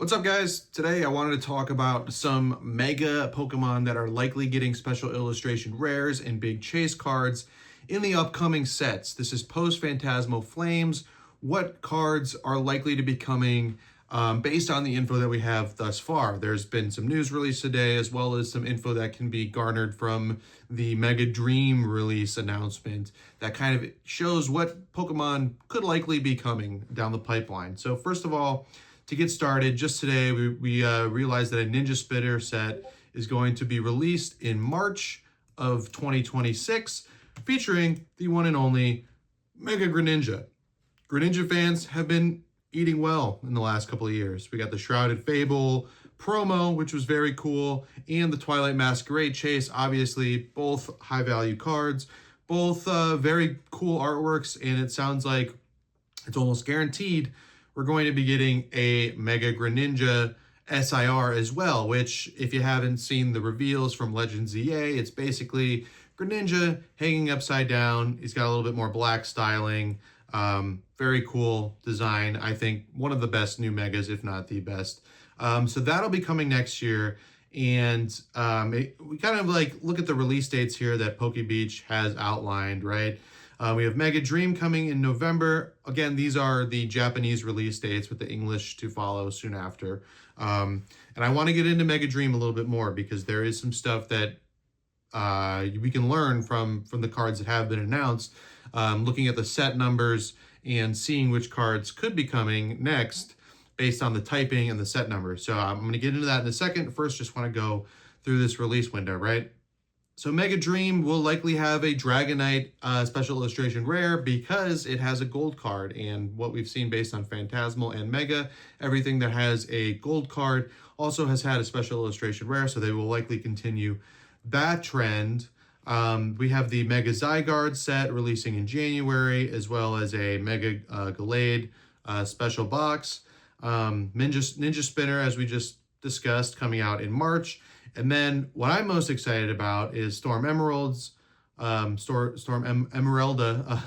What's up, guys? Today I wanted to talk about some Mega Pokemon that are likely getting special illustration rares and big chase cards in the upcoming sets. This is post-Phantasmal Flames. What cards are likely to be coming based on the info that we have thus far? There's been some news released today, as well as some info that can be garnered from the Mega Dream release announcement that kind of shows what Pokemon could likely be coming down the pipeline. So first of all, to get started, just today we realized that a Ninja Spitter set is going to be released in March of 2026, featuring the one and only Mega Greninja. Greninja fans have been eating well in the last couple of years. We got the Shrouded Fable promo, which was very cool, and the Twilight Masquerade Chase, obviously both high-value cards, both very cool artworks, and it sounds like it's almost guaranteed we're going to be getting a Mega Greninja SIR as well, which, if you haven't seen the reveals from Legends EA, it's basically Greninja hanging upside down. He's got a little bit more black styling. Very cool design. I think one of the best new Megas, if not the best. So that'll be coming next year. And we kind of like look at the release dates here that PokeBeach has outlined, right? We have Mega Dream coming in November. Again, these are the Japanese release dates with the English to follow soon after. And I want to get into Mega Dream a little bit more because there is some stuff that we can learn from the cards that have been announced, looking at the set numbers and seeing which cards could be coming next based on the typing and the set numbers. So I'm going to get into that in a second. First, just want to go through this release window, right? So Mega Dream will likely have a Dragonite special illustration rare because it has a gold card, and what we've seen based on Phantasmal and Mega, everything that has a gold card also has had a special illustration rare, so they will likely continue that trend. We have the Mega Zygarde set releasing in January, as well as a Mega Gallade special box. Ninja Spinner, as we just discussed, coming out in March. And then what I'm most excited about is Storm Emeralds, Emeralda,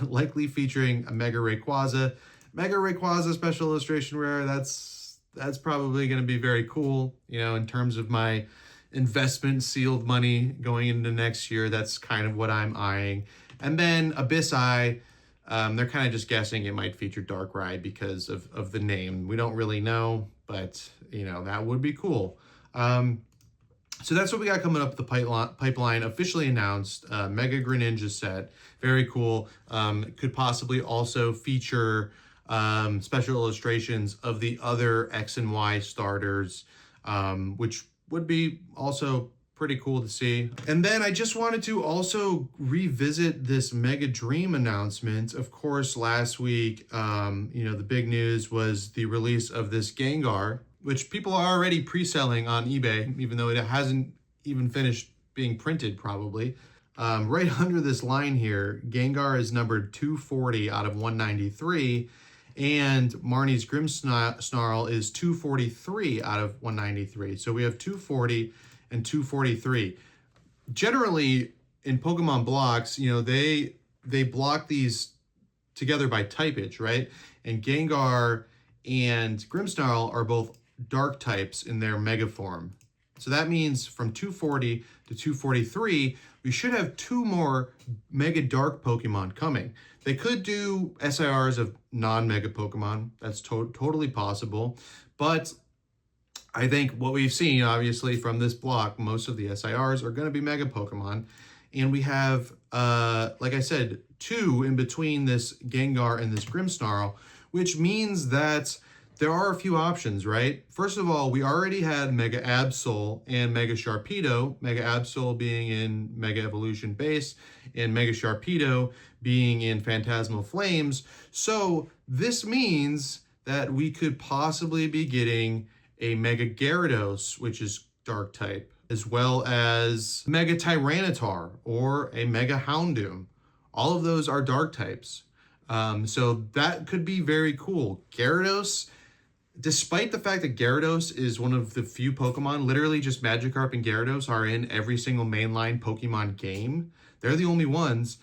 likely featuring a Mega Rayquaza. Mega Rayquaza special illustration rare, that's probably going to be very cool, you know, in terms of my investment sealed money going into next year. That's kind of what I'm eyeing. And then Abyss Eye, they're kind of just guessing it might feature Darkrai because of the name. We don't really know, but, you know, that would be cool. So that's what we got coming up the pipeline. Officially announced, Mega Greninja set. Very cool. Could possibly also feature special illustrations of the other X and Y starters, which would be also pretty cool to see. And then I just wanted to also revisit this Mega Dream announcement. Of course, last week, the big news was the release of this Gengar, which people are already pre-selling on eBay, even though it hasn't even finished being printed probably. Right under this line here, Gengar is numbered 240 out of 193, and Marnie's Grimmsnarl is 243 out of 193. So we have 240 and 243. Generally, in Pokemon blocks, you know, they block these together by typage, right? And Gengar and Grimmsnarl are both dark types in their mega form. So that means from 240 to 243, we should have two more mega dark Pokemon coming. They could do SIRs of non-mega Pokemon. That's totally possible. But I think what we've seen, obviously, from this block, most of the SIRs are going to be mega Pokemon. And we have, like I said, two in between this Gengar and this Grimmsnarl, which means that there are a few options, right? First of all, we already had Mega Absol and Mega Sharpedo, Mega Absol being in Mega Evolution Base and Mega Sharpedo being in Phantasmal Flames. So this means that we could possibly be getting a Mega Gyarados, which is dark type, as well as Mega Tyranitar or a Mega Houndoom. All of those are dark types. So that could be very cool. Gyarados, despite the fact that Gyarados is one of the few Pokemon, literally just Magikarp and Gyarados are in every single mainline Pokemon game. They're the only ones.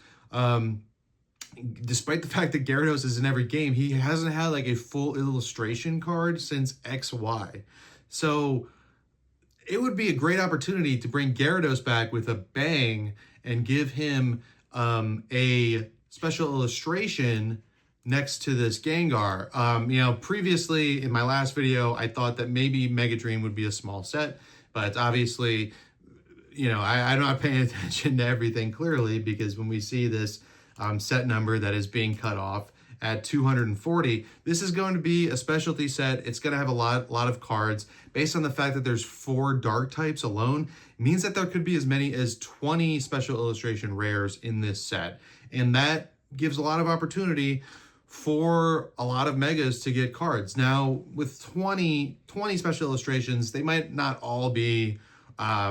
despite the fact that Gyarados is in every game, he hasn't had like a full illustration card since XY. So it would be a great opportunity to bring Gyarados back with a bang and give him a special illustration next to this Gengar. Previously in my last video, I thought that maybe Mega Dream would be a small set, but obviously, I'm not paying attention to everything clearly, because when we see this set number that is being cut off at 240, this is going to be a specialty set. It's going to have a lot of cards. Based on the fact that there's 4 dark types alone, it means that there could be as many as 20 special illustration rares in this set. And that gives a lot of opportunity for a lot of megas to get cards. Now, with 20 special illustrations, they might not all be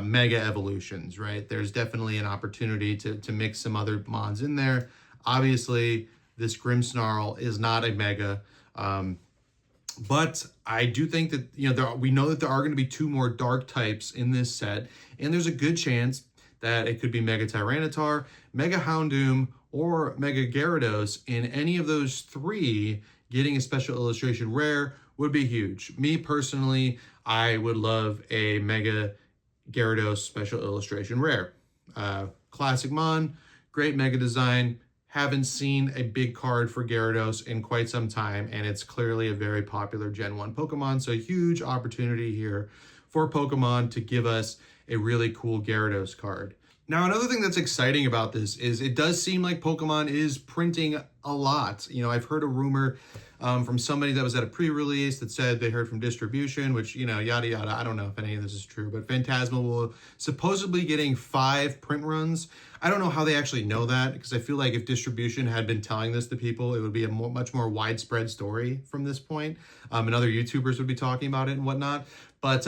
mega evolutions, right? There's definitely an opportunity to mix some other mons in there. Obviously, this Grimmsnarl is not a mega, but I do think that, we know that there are going to be 2 more dark types in this set, and there's a good chance that it could be Mega Tyranitar, Mega Houndoom, or Mega Gyarados. In any of those 3, getting a special illustration rare would be huge. Me personally, I would love a Mega Gyarados special illustration rare. Classic mon, great mega design. Haven't seen a big card for Gyarados in quite some time, and it's clearly a very popular Gen 1 Pokemon, so huge opportunity here for Pokemon to give us a really cool Gyarados card. Now, another thing that's exciting about this is it does seem like Pokemon is printing a lot. I've heard a rumor from somebody that was at a pre-release that said they heard from distribution, which, yada, yada. I don't know if any of this is true, but Phantasmal will supposedly getting 5 print runs. I don't know how they actually know that, because I feel like if distribution had been telling this to people, it would be a much more widespread story from this point, and other YouTubers would be talking about it and whatnot. But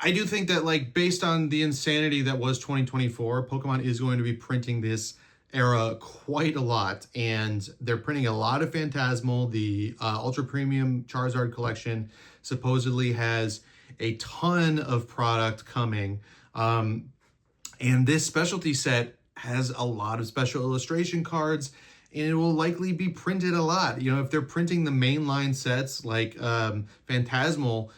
I do think that, based on the insanity that was 2024, Pokemon is going to be printing this era quite a lot, and they're printing a lot of Phantasmal. The Ultra Premium Charizard collection supposedly has a ton of product coming, and this specialty set has a lot of special illustration cards, and it will likely be printed a lot. If they're printing the mainline sets like Phantasmal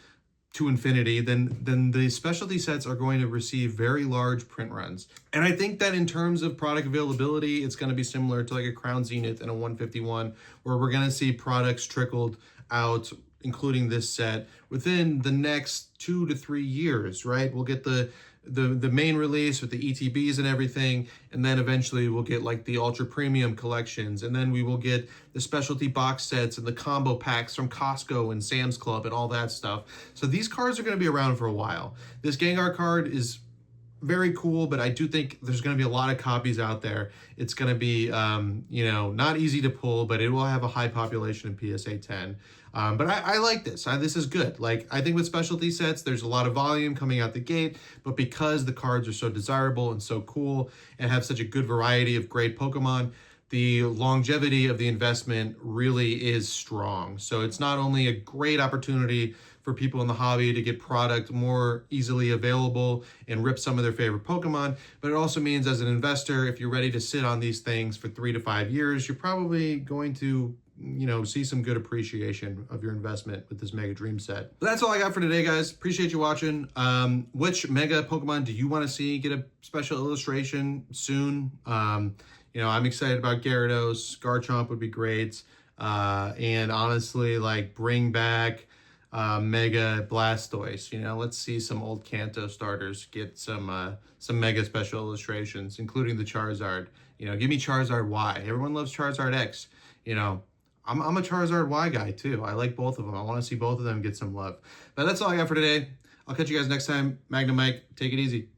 to infinity, then the specialty sets are going to receive very large print runs. And I think that in terms of product availability, it's going to be similar to like a Crown Zenith and a 151, where we're going to see products trickled out, including this set, within the next 2 to 3 years, right? We'll get the main release with the ETBs and everything, and then eventually we'll get like the ultra premium collections, and then we will get the specialty box sets and the combo packs from Costco and Sam's Club and all that stuff. So these cards are going to be around for a while. This Gengar card is very cool, but I do think there's going to be a lot of copies out there. It's going to be, not easy to pull, but it will have a high population in PSA 10. But I like this. This is good. I think with specialty sets, there's a lot of volume coming out the gate, but because the cards are so desirable and so cool and have such a good variety of great Pokemon, the longevity of the investment really is strong. So it's not only a great opportunity for people in the hobby to get product more easily available and rip some of their favorite Pokemon, but it also means as an investor, if you're ready to sit on these things for 3 to 5 years, you're probably going to see some good appreciation of your investment with this Mega Dream set. But that's all I got for today, guys. Appreciate you watching. Which Mega Pokemon do you want to see get a special illustration soon? I'm excited about Gyarados. Garchomp would be great. And honestly, bring back Mega Blastoise. Let's see some old Kanto starters get some Mega special illustrations, including the Charizard. Give me Charizard Y. Everyone loves Charizard X. I'm a Charizard Y guy too. I like both of them. I want to see both of them get some love. But that's all I got for today. I'll catch you guys next time. Magnum Mike, take it easy.